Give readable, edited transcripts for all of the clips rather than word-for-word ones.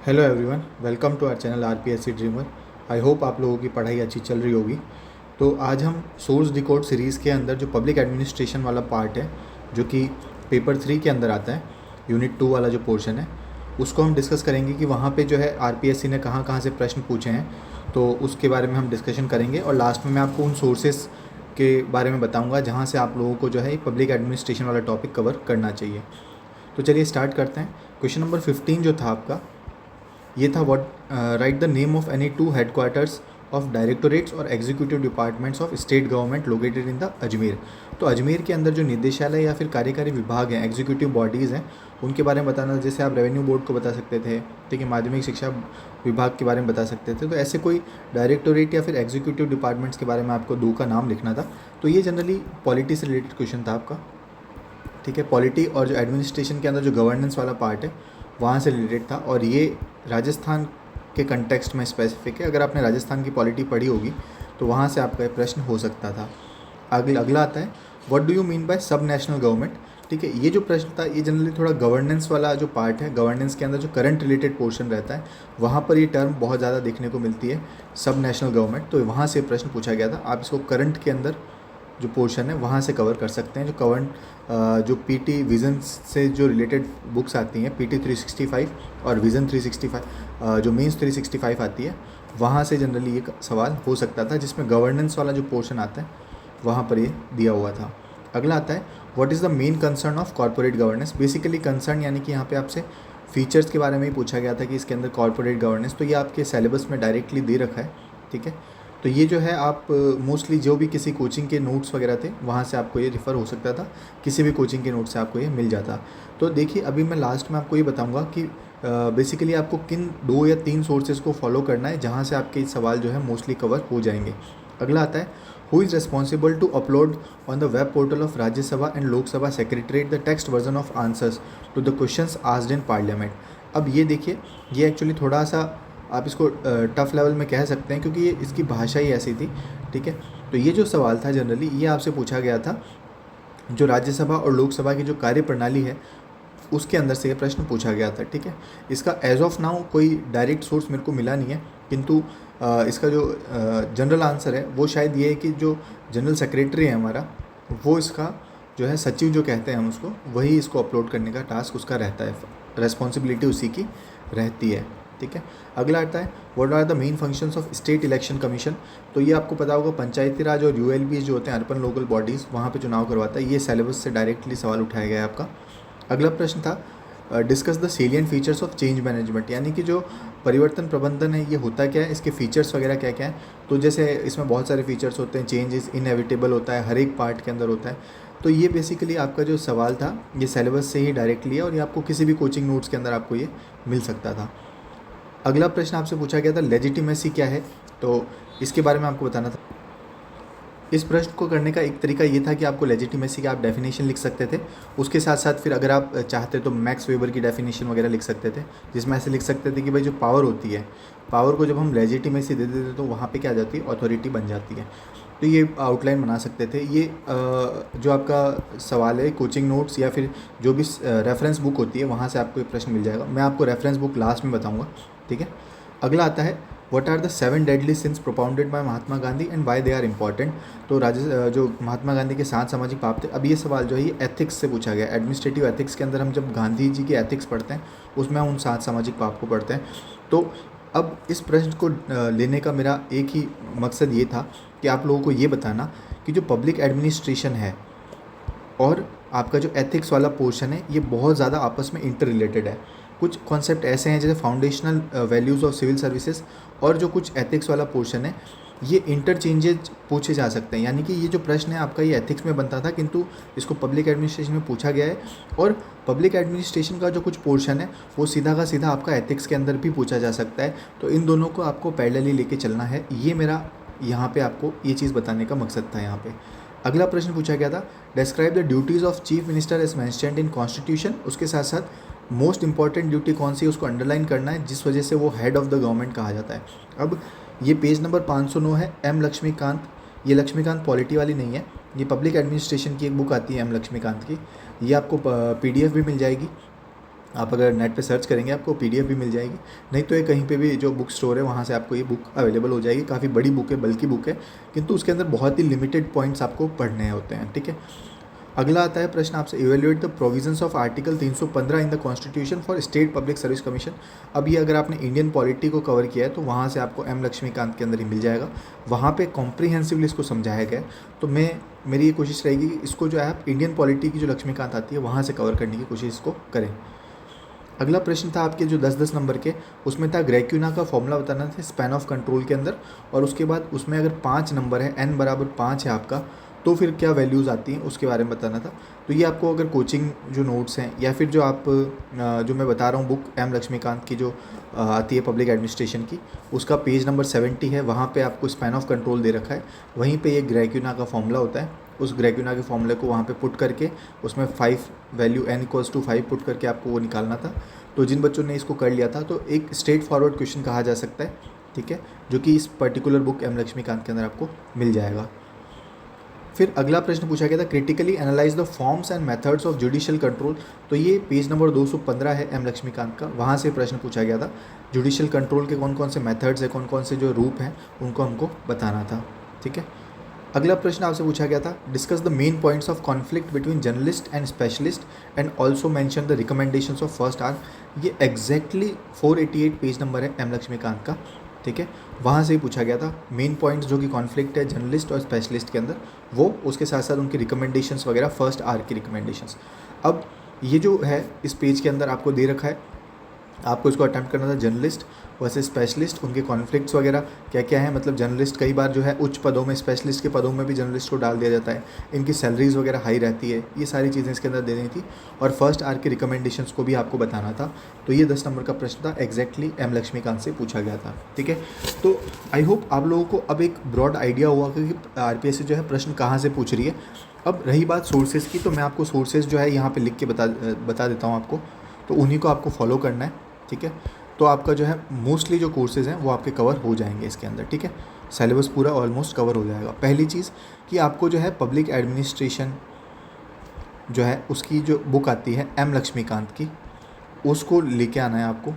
Hello everyone, welcome to our channel RPSC dreamer. I hope आप लोगों की पढ़ाई अच्छी चल रही होगी। तो आज हम सोर्स डिकोड सीरीज़ के अंदर जो पब्लिक एडमिनिस्ट्रेशन वाला पार्ट है, जो कि पेपर 3 के अंदर आता है, यूनिट 2 वाला जो पोर्शन है, उसको हम डिस्कस करेंगे कि वहाँ पे जो है आरपीएससी ने कहाँ कहाँ से प्रश्न पूछे हैं। तो उसके बारे में हम डिस्कशन करेंगे और लास्ट में मैं आपको उन सोर्सेस के बारे में बताऊँगा जहाँ से आप लोगों को जो है पब्लिक एडमिनिस्ट्रेशन वाला टॉपिक कवर करना चाहिए। तो चलिए स्टार्ट करते हैं। क्वेश्चन नंबर 15 जो था आपका, ये था what write the name of any two headquarters of directorates और executive departments of state government located in the Ajmer. तो अजमेर के अंदर जो निदेशालय या फिर कार्यकारी विभाग हैं, एग्जीक्यूटिव बॉडीज़ हैं, उनके बारे में बताना। जैसे आप रेवेन्यू बोर्ड को बता सकते थे, ठीक है, माध्यमिक शिक्षा विभाग के बारे में बता सकते थे। तो ऐसे कोई डायरेक्टोरेट या फिर एग्जीक्यूटिव डिपार्टमेंट्स के बारे में आपको दो का नाम लिखना था। तो ये जनरली पॉलिटी से रिलेटेड क्वेश्चन था आपका, ठीक है। पॉलिटी और जो एडमिनिस्ट्रेशन के अंदर जो गवर्नेंस वाला पार्ट है वहाँ से रिलेटेड था, और ये राजस्थान के कंटेक्स्ट में स्पेसिफिक है। अगर आपने राजस्थान की पॉलिटी पढ़ी होगी तो वहाँ से आपका ये प्रश्न हो सकता था। अगला आता है, what do you mean by सब नेशनल गवर्नमेंट। ठीक है, ये जो प्रश्न था ये जनरली थोड़ा गवर्नेंस वाला जो पार्ट है, गवर्नेंस के अंदर जो करंट रिलेटेड पोर्शन रहता है वहाँ पर ये टर्म बहुत ज़्यादा देखने को मिलती है, सब नेशनल गवर्नमेंट। तो वहाँ से प्रश्न पूछा गया था। आप इसको करंट के अंदर जो पोर्शन है वहाँ से कवर कर सकते हैं। जो जो पीटी विज़न से जो रिलेटेड बुक्स आती हैं, पीटी 365 और विज़न 365, जो मेंस 365 आती है, वहाँ से जनरली ये सवाल हो सकता था, जिसमें गवर्नेंस वाला जो पोर्शन आता है वहाँ पर ये दिया हुआ था। अगला आता है, what is the main concern of corporate governance. Basically concern यानी कि यहाँ पे आपसे फीचर्स के बारे में ही पूछा गया था कि इसके अंदर कॉर्पोरेट गवर्नेंस, तो ये आपके सिलेबस में डायरेक्टली दे रखा है, ठीक है। तो ये जो है आप मोस्टली जो भी किसी कोचिंग के नोट्स वगैरह थे वहाँ से आपको ये रिफ़र हो सकता था, किसी भी कोचिंग के नोट से आपको ये मिल जाता। तो देखिए, अभी मैं लास्ट में आपको ये बताऊँगा कि बेसिकली आपको किन 2 या 3 सोर्सेज को फॉलो करना है जहाँ से आपके सवाल जो है मोस्टली कवर हो जाएंगे। अगला आता है, who is responsible to upload on the web portal of Rajya Sabha and Lok Sabha secretariat the text version of answers to the questions asked in Parliament. अब ये देखिए, ये एक्चुअली थोड़ा सा आप इसको टफ़ लेवल में कह सकते हैं, क्योंकि ये इसकी भाषा ही ऐसी थी, ठीक है। तो ये जो सवाल था जनरली ये आपसे पूछा गया था, जो राज्यसभा और लोकसभा की जो कार्यप्रणाली है उसके अंदर से ये प्रश्न पूछा गया था, ठीक है। इसका एज ऑफ नाउ कोई डायरेक्ट सोर्स मेरे को मिला नहीं है, किंतु इसका जो जनरल आंसर है वो शायद ये है कि जो जनरल सेक्रेटरी है हमारा, वो इसका जो है सचिव जो कहते हैं हम उसको, वही इसको अपलोड करने का टास्क उसका रहता है, रेस्पॉन्सिबिलिटी उसी की रहती है, ठीक है। अगला आता है, what are the main functions of state election commission. तो ये आपको पता होगा, पंचायती राज और यूएलबी जो होते हैं, अर्बन लोकल बॉडीज़, वहाँ पे चुनाव करवाता है। ये सिलेबस से डायरेक्टली सवाल उठाया गया है आपका। अगला प्रश्न था, discuss the salient features of change management, यानी कि जो परिवर्तन प्रबंधन है ये होता क्या है, इसके फीचर्स वगैरह क्या क्या है। तो जैसे इसमें बहुत सारे फीचर्स होते हैं, चेंज इज़ इनएविटेबल होता है, हर एक पार्ट के अंदर होता है। तो ये बेसिकली आपका जो सवाल था ये सिलेबस से ही डायरेक्टली है, और ये आपको किसी भी कोचिंग नोट्स के अंदर आपको ये मिल सकता था। अगला प्रश्न आपसे पूछा गया था, लेजिटिमेसी क्या है, तो इसके बारे में आपको बताना था। इस प्रश्न को करने का एक तरीका ये था कि आपको लेजिटिमेसी का आप डेफिनेशन लिख सकते थे, उसके साथ साथ फिर अगर आप चाहते तो मैक्स वेबर की डेफिनेशन वगैरह लिख सकते थे, जिसमें ऐसे लिख सकते थे कि भाई जो पावर होती है, पावर को जब हम लेजिटिमेसी दे देते तो वहाँ पे क्या आ जाती है, अथॉरिटी बन जाती है। तो ये आउटलाइन बना सकते थे। ये जो आपका सवाल है कोचिंग नोट्स या फिर जो भी रेफरेंस बुक होती है वहाँ से आपको ये प्रश्न मिल जाएगा। मैं आपको रेफरेंस बुक लास्ट में बताऊँगा, ठीक है। अगला आता है, what are the 7 deadly sins propounded by Mahatma Gandhi and why they are important. तो जो महात्मा गांधी के 7 सामाजिक पाप थे। अब ये सवाल जो है ये एथिक्स से पूछा गया, एडमिनिस्ट्रेटिव एथिक्स के अंदर हम जब गांधी जी की एथिक्स पढ़ते हैं उसमें हम उन 7 सामाजिक पाप को पढ़ते हैं। तो अब इस प्रश्न को लेने का मेरा एक ही मकसद ये था कि आप लोगों को ये बताना कि जो पब्लिक एडमिनिस्ट्रेशन है और आपका जो एथिक्स वाला पोर्शन है ये बहुत ज़्यादा आपस में इंटर रिलेटेड है। कुछ कॉन्सेप्ट ऐसे हैं जैसे foundational values of civil services, और जो कुछ एथिक्स वाला पोर्शन है ये इंटरचेंजेज पूछे जा सकते हैं। यानी कि ये जो प्रश्न है आपका ये एथिक्स में बनता था, किंतु इसको पब्लिक एडमिनिस्ट्रेशन में पूछा गया है, और पब्लिक एडमिनिस्ट्रेशन का जो कुछ पोर्शन है वो सीधा का सीधा आपका एथिक्स के अंदर भी पूछा जा सकता है। तो इन दोनों को आपको पैरेलली लेके चलना है, ये मेरा यहाँ पे आपको ये चीज़ बताने का मकसद था यहाँ पे। अगला प्रश्न पूछा गया था, describe the duties of chief minister as mentioned in constitution. उसके साथ साथ मोस्ट इंपॉर्टेंट ड्यूटी कौन सी है उसको अंडरलाइन करना है, जिस वजह से वो हेड ऑफ द गवर्नमेंट कहा जाता है। अब ये पेज नंबर 509 है, एम लक्ष्मीकांत। ये लक्ष्मीकांत पॉलिटी वाली नहीं है, ये पब्लिक एडमिनिस्ट्रेशन की एक बुक आती है एम लक्ष्मीकांत की, ये आपको PDF भी मिल जाएगी, आप अगर नेट पे सर्च करेंगे आपको PDF भी मिल जाएगी, नहीं तो ये कहीं पे भी जो बुक स्टोर है वहाँ से आपको ये बुक अवेलेबल हो जाएगी। काफ़ी बड़ी बुक है, बल्कि बुक है, किंतु उसके अंदर बहुत ही लिमिटेड पॉइंट्स आपको पढ़ने होते हैं, ठीक है। अगला आता है प्रश्न आपसे, evaluate the provisions of article 315 in the constitution for state public service commission. अब ये अगर आपने इंडियन पॉलिटी को कवर किया है तो वहाँ से आपको M लक्ष्मीकांत के अंदर ही मिल जाएगा, वहाँ पे कॉम्प्रिहेंसिवली इसको समझाया गया है। तो मेरी ये कोशिश रहेगी कि इसको जो है आप इंडियन पॉलिटी की जो लक्ष्मीकांत आती है वहाँ से कवर करने की कोशिश इसको करें। अगला प्रश्न था आपके जो 10-10 नंबर के, उसमें था ग्रेक्यूना का फॉर्मूला बताना था स्पैन ऑफ कंट्रोल के अंदर, और उसके बाद उसमें अगर 5 नंबर है, n बराबर 5 है आपका, तो फिर क्या वैल्यूज़ आती हैं उसके बारे में बताना था। तो ये आपको अगर कोचिंग जो नोट्स हैं या फिर जो आप जो मैं बता रहा हूँ बुक M लक्ष्मीकांत की जो आती है पब्लिक एडमिनिस्ट्रेशन की, उसका पेज नंबर 70 है, वहाँ पे आपको स्पैन ऑफ कंट्रोल दे रखा है, वहीं पे ये ग्रेक्यूना का फॉर्मूला होता है। उस ग्रेक्यूना के फॉर्मूले को वहाँ पे पुट करके उसमें 5 वैल्यू n = 5 पुट करके आपको वो निकालना था। तो जिन बच्चों ने इसको कर लिया था तो एक स्ट्रेट फॉरवर्ड क्वेश्चन कहा जा सकता है, ठीक है, जो कि इस पर्टिकुलर बुक M लक्ष्मीकांत के अंदर आपको मिल जाएगा। फिर अगला प्रश्न पूछा गया था, critically analyse the forms and methods of judicial control. तो ये पेज नंबर 215 है M लक्ष्मीकांत का, वहाँ से प्रश्न पूछा गया था जुडिशियल कंट्रोल के कौन कौन से मेथड्स हैं, कौन कौन से जो रूप हैं उनको हमको बताना था, ठीक है। अगला प्रश्न आपसे पूछा गया था, discuss the main points of conflict between journalist and specialist and also mention the recommendations of first R. ये एग्जैक्टली 488 पेज नंबर है M लक्ष्मीकांत का, ठीक है, वहाँ से ही पूछा गया था मेन पॉइंट्स जो कि कॉन्फ्लिक्ट है जर्नलिस्ट और स्पेशलिस्ट के अंदर, वो उसके साथ साथ उनकी रिकमेंडेशंस वगैरह, फर्स्ट आर की रिकमेंडेशंस। अब ये जो है इस पेज के अंदर आपको दे रखा है, आपको इसको अटेम्प्ट करना था जर्नलिस्ट वर्सेस स्पेशलिस्ट, उनके कॉन्फ्लिक्ट्स वगैरह क्या क्या है। मतलब जर्नलिस्ट कई बार जो है उच्च पदों में, स्पेशलिस्ट के पदों में भी जर्नलिस्ट को डाल दिया जाता है, इनकी सैलरीज वगैरह हाई रहती है, ये सारी चीज़ें इसके अंदर देनी थी, और फर्स्ट आर के रिकमेंडेशंस को भी आपको बताना था। तो ये 10 नंबर का प्रश्न था, एग्जैक्टली M लक्ष्मीकांत से पूछा गया था, ठीक है। तो आई होप आप लोगों को अब एक ब्रॉड आइडिया हुआ कि RPSC जो है प्रश्न कहाँ से पूछ रही है। अब रही बात सोर्सेज़ की, तो मैं आपको सोर्सेज़ जो है यहाँ पर लिख के बता देता हूँ आपको, तो उन्हीं को आपको फॉलो करना है, ठीक है। तो आपका जो है मोस्टली जो कोर्सेज़ हैं वो आपके कवर हो जाएंगे इसके अंदर, ठीक है, सिलेबस पूरा ऑलमोस्ट कवर हो जाएगा। पहली चीज़ कि आपको जो है पब्लिक एडमिनिस्ट्रेशन जो है उसकी जो बुक आती है M लक्ष्मीकांत की, उसको लेके आना है आपको,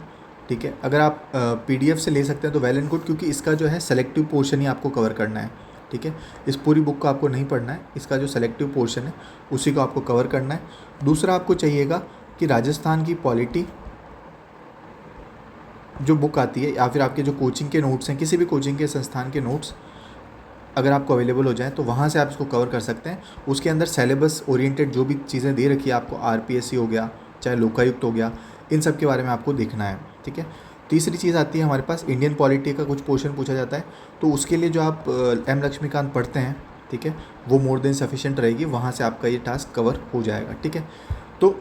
ठीक है। अगर आप PDF से ले सकते हैं तो वेल एंड गुड, क्योंकि इसका जो है सेलेक्टिव पोर्शन ही आपको कवर करना है, ठीक है। इस पूरी बुक को आपको नहीं पढ़ना है, इसका जो सेलेक्टिव पोर्शन है उसी को आपको कवर करना है। दूसरा आपको चाहिएगा कि राजस्थान की पॉलिटी जो बुक आती है, या फिर आपके जो कोचिंग के नोट्स हैं, किसी भी कोचिंग के संस्थान के नोट्स अगर आपको अवेलेबल हो जाए तो वहाँ से आप इसको कवर कर सकते हैं। उसके अंदर सिलेबस ओरिएंटेड जो भी चीज़ें दे रखी है आपको, RPSC हो गया, चाहे लोकायुक्त हो गया, इन सब के बारे में आपको देखना है, ठीक है। तीसरी चीज़ आती है हमारे पास, इंडियन पॉलिटी का कुछ पोर्शन पूछा जाता है, तो उसके लिए जो आप M लक्ष्मीकांत पढ़ते हैं, ठीक है, वो मोर देन सफिशिएंट रहेगी, वहाँ से आपका ये टास्क कवर हो जाएगा, ठीक है। तो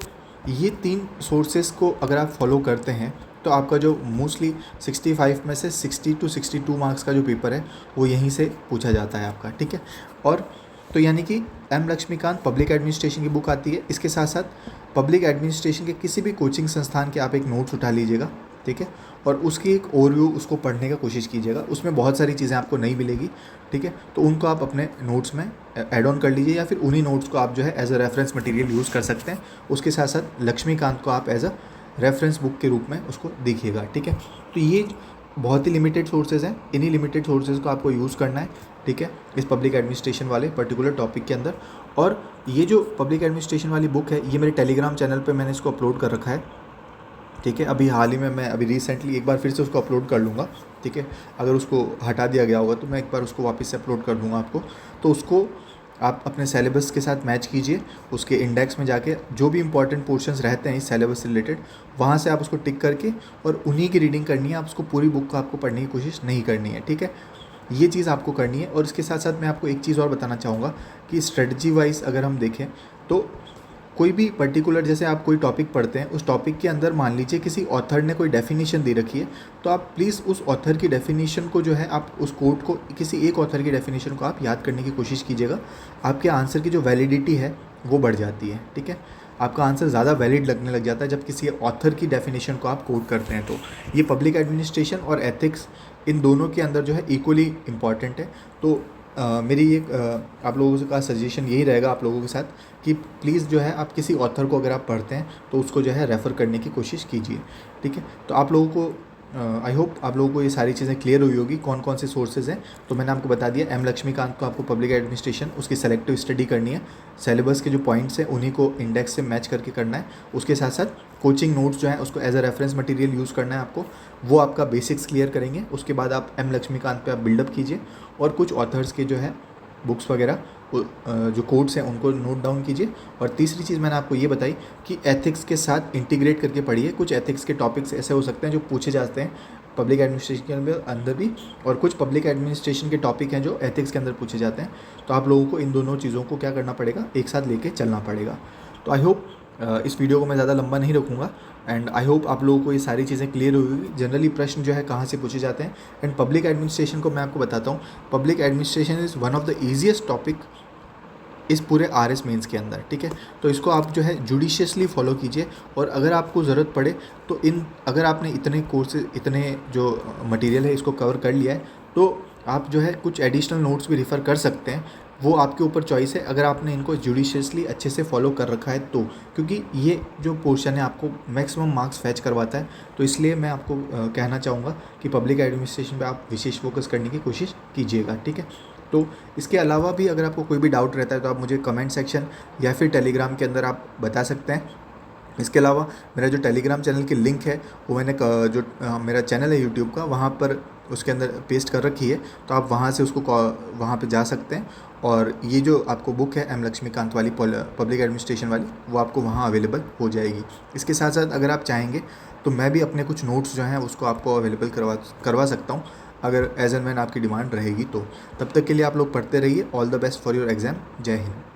ये 3 सोर्सेस को अगर आप फॉलो करते हैं तो आपका जो मोस्टली 65 में से 60 to 62 मार्क्स का जो पेपर है वो यहीं से पूछा जाता है आपका, ठीक है। और तो यानी कि M लक्ष्मीकांत पब्लिक एडमिनिस्ट्रेशन की बुक आती है, इसके साथ साथ पब्लिक एडमिनिस्ट्रेशन के किसी भी कोचिंग संस्थान के आप एक नोट्स उठा लीजिएगा, ठीक है, और उसकी एक ओवरव्यू उसको पढ़ने का कोशिश कीजिएगा। उसमें बहुत सारी चीज़ें आपको नहीं मिलेगी, ठीक है, तो उनको आप अपने नोट्स में ऐड ऑन कर लीजिए, या फिर उन्हीं नोट्स को आप जो है as a reference material use कर सकते हैं। उसके साथ साथ लक्ष्मीकांत को आप एज अ रेफरेंस बुक के रूप में उसको देखिएगा, ठीक है। तो ये बहुत ही लिमिटेड सोर्सेज हैं, इन्हीं लिमिटेड सोर्सेज को आपको यूज़ करना है, ठीक है, इस पब्लिक एडमिनिस्ट्रेशन वाले पर्टिकुलर टॉपिक के अंदर। और ये जो पब्लिक एडमिनिस्ट्रेशन वाली बुक है ये मेरे टेलीग्राम चैनल पे मैंने इसको अपलोड कर रखा है, ठीक है। अभी हाल ही में मैं अभी रिसेंटली एक बार फिर से उसको अपलोड कर लूँगा, ठीक है। अगर उसको हटा दिया गया होगा तो मैं एक बार उसको वापस से अपलोड कर दूँगा आपको। तो उसको आप अपने सिलेबस के साथ मैच कीजिए, उसके इंडेक्स में जाके जो भी इंपॉर्टेंट पोर्शंस रहते हैं इस सिलेबस से रिलेटेड, वहाँ से आप उसको टिक करके और उन्हीं की रीडिंग करनी है। आप उसको पूरी बुक को आपको पढ़ने की कोशिश नहीं करनी है, ठीक है। ये चीज़ आपको करनी है। और इसके साथ साथ मैं आपको एक चीज़ और बताना चाहूँगा कि स्ट्रेटजी वाइज अगर हम देखें तो कोई भी पर्टिकुलर, जैसे आप कोई टॉपिक पढ़ते हैं, उस टॉपिक के अंदर मान लीजिए किसी ऑथर ने कोई डेफिनेशन दे रखी है, तो आप प्लीज़ उस ऑथर की डेफिनेशन को जो है आप उस कोट को, किसी एक ऑथर की डेफिनेशन को आप याद करने की कोशिश कीजिएगा। आपके आंसर की जो वैलिडिटी है वो बढ़ जाती है, ठीक है। आपका आंसर ज़्यादा वैलिड लगने लग जाता है जब किसी ऑथर की डेफिनेशन को आप कोट करते हैं। तो ये पब्लिक एडमिनिस्ट्रेशन और एथिक्स इन दोनों के अंदर जो है इक्वली इम्पॉर्टेंट है। तो मेरी एक आप लोगों का सजेशन यही रहेगा आप लोगों के साथ कि प्लीज़ जो है आप किसी ऑथर को अगर आप पढ़ते हैं तो उसको जो है रेफ़र करने की कोशिश कीजिए, ठीक है। तो आप लोगों को आई होप आप लोगों को ये सारी चीज़ें क्लियर हुई होगी कौन कौन से सोर्सेज हैं। तो मैंने आपको बता दिया, एम लक्ष्मीकांत को आपको पब्लिक एडमिनिस्ट्रेशन उसकी सेलेक्टिव स्टडी करनी है, सिलेबस के जो पॉइंट्स हैं उन्हीं को इंडेक्स से मैच करके करना है। उसके साथ साथ कोचिंग नोट्स जो हैं उसको as a reference material use करना है आपको, वो आपका बेसिक्स क्लियर करेंगे। उसके बाद आप एम लक्ष्मीकांत पे आप बिल्डअप कीजिए और कुछ ऑथर्स के जो है बुक्स वगैरह जो कोड्स हैं उनको नोट डाउन कीजिए। और तीसरी चीज़ मैंने आपको ये बताई कि एथिक्स के साथ इंटीग्रेट करके पढ़िए। कुछ एथिक्स के टॉपिक्स ऐसे हो सकते हैं जो पूछे जाते हैं पब्लिक एडमिनिस्ट्रेशन के अंदर भी, और कुछ पब्लिक एडमिनिस्ट्रेशन के टॉपिक हैं जो एथिक्स के अंदर पूछे जाते हैं। तो आप लोगों को इन दोनों चीज़ों को क्या करना पड़ेगा, एक साथ लेके चलना पड़ेगा। तो आई होप इस वीडियो को मैं ज़्यादा लंबा नहीं रखूँगा एंड आई होप आप लोगों को ये सारी चीज़ें क्लियर हुई होगी। जनरली प्रश्न जो है कहाँ से पूछे जाते हैं। एंड पब्लिक एडमिनिस्ट्रेशन को मैं आपको बताता हूँ, public administration is one of the easiest topic इस पूरे RS मेंस के अंदर, ठीक है। तो इसको आप जो है जुडिशियसली फॉलो कीजिए। और अगर आपको ज़रूरत पड़े तो अगर आपने इतने कोर्सेज, इतने जो मटेरियल है इसको कवर कर लिया है तो आप जो है कुछ एडिशनल नोट्स भी रेफ़र कर सकते हैं। वो आपके ऊपर चॉइस है, अगर आपने इनको जुडिशियसली अच्छे से फॉलो कर रखा है तो, क्योंकि ये जो पोर्शन है आपको मैक्सिमम मार्क्स फैच करवाता है। तो इसलिए मैं आपको कहना चाहूँगा कि पब्लिक एडमिनिस्ट्रेशन पे आप विशेष फोकस करने की कोशिश कीजिएगा, ठीक है। तो इसके अलावा भी अगर आपको कोई भी डाउट रहता है तो आप मुझे कमेंट सेक्शन या फिर टेलीग्राम के अंदर आप बता सकते हैं। इसके अलावा मेरा जो टेलीग्राम चैनल की लिंक है वो मैंने मेरा चैनल है यूट्यूब का, वहाँ पर उसके अंदर पेस्ट कर रखी है। तो आप वहाँ से उसको वहाँ पे जा सकते हैं। और ये जो आपको बुक है एम लक्ष्मीकांत वाली पब्लिक एडमिनिस्ट्रेशन वाली, वो आपको वहाँ अवेलेबल हो जाएगी। इसके साथ साथ अगर आप चाहेंगे तो मैं भी अपने कुछ नोट्स जो हैं उसको आपको अवेलेबल करवा सकता हूँ, अगर एज एंड व्हेन आपकी डिमांड रहेगी तो। तब तक के लिए आप लोग पढ़ते रहिए। All the best for your exam. जय हिंद।